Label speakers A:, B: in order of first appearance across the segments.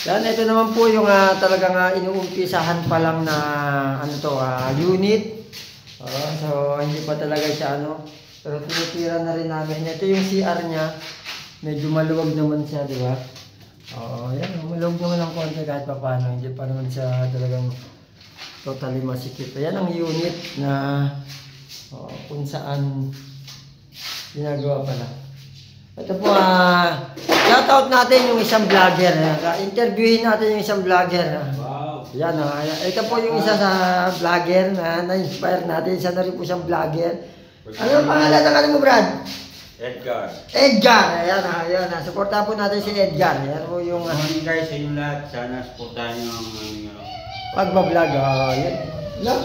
A: Yan, ito naman po yung talagang inuumpisahan pa lang na unit. So hindi pa talaga siya pero tinitira na rin namin. Ito yung CR niya. Medyo maluwag naman siya, di ba? Yan, maluwag naman ang konti kahit pa paano. Hindi pa naman siya talagang totally masikip. Yan ang unit na kung saan ginagawa pala. Ito po, shoutout natin yung isang vlogger. Interviewin natin yung isang vlogger.
B: Wow.
A: Yan, ito po yung isa sa vlogger na na-inspire natin. Isa na rin po siyang vlogger. Ano ang pangalan ng mo, Brad?
B: Edgar.
A: Edgar. Ayan. Supportahan po natin si Edgar. Yan po yung...
B: guys, sa inyo lahat, sana supportahan nyo ang
A: pagbablog. Yan. Look.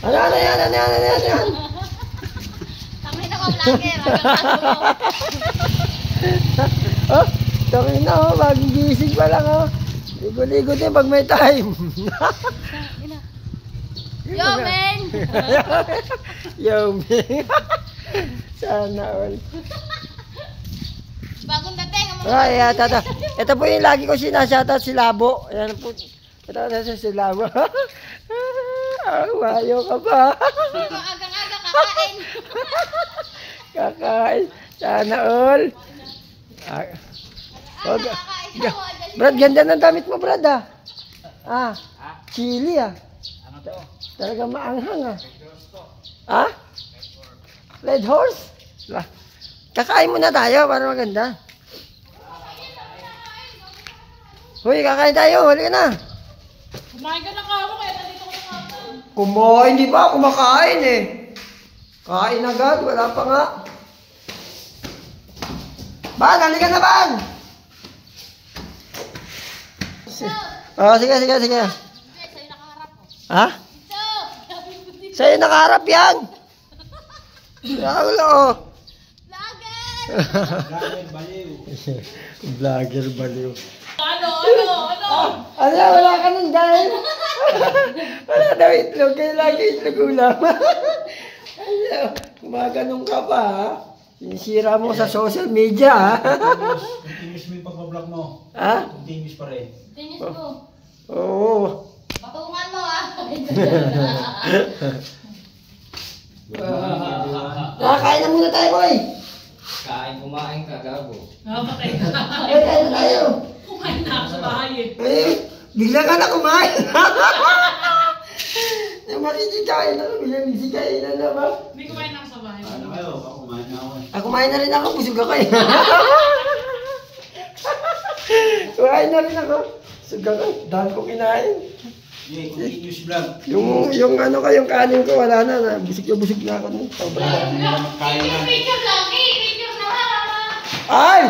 A: Ano yan? Tangin na bagong gising pa lang ligo-ligo din pag may time.
C: Yo, men!
A: Yo, men! Sana all.
C: Bagong dating ang mga...
A: Tata. Ito po yung lagi ko sinashoutout si Labo. Ayan po. Ito si Labo. Wayo ka pa.
C: Agang-aga kakain.
A: Kakain. Sana all. Brad, ganda ng damit mo, Brad, chili, Talaga maanghang, Red horse? Kakain muna tayo para maganda. Hoy, kakain tayo. Huli ka na.
C: Kumain ka na kamo, kaya nandito ko na kamo.
A: Kumain, hindi pa. Kumakain Kain agad, wala pa nga. Ban, halika na, Ban. Sige.
C: Sa'yo nakaharap ko.
A: Sa'yo nakaharap yan.
B: Vlogger baliw.
A: Vlogger baliw.
C: Ano?
A: Wala ka nang dahil. Wala daw itlog. Kaya lagi itlog ulam. Kumaganong ka pa, Sinisira mo sa social media,
B: Continuous mo yung pagbablog mo. Continuous pa rin.
C: Tinis mo.
A: Oo.
C: Patungan mo,
A: Kain na muna tayo, boy.
D: Kumain ka, gago.
C: Kain
A: Kain na tayo.
C: Kumain na ako sa bahay
A: Bigla ka na kumain. Makikikain na kami yan. Sikain na naman.
C: Hindi kumain na ako sa bahay.
B: Ano kayo? Kumain na ako.
A: Kumain na rin ako. Busog ako Kumain na rin ako. Busog ako. Dahil ko kinain.
B: Continuous vlog.
A: Yung yung kanin ko wala na. Busog na ako.
B: Kaya na.
C: Picture lagi! Picture na!
A: Ay!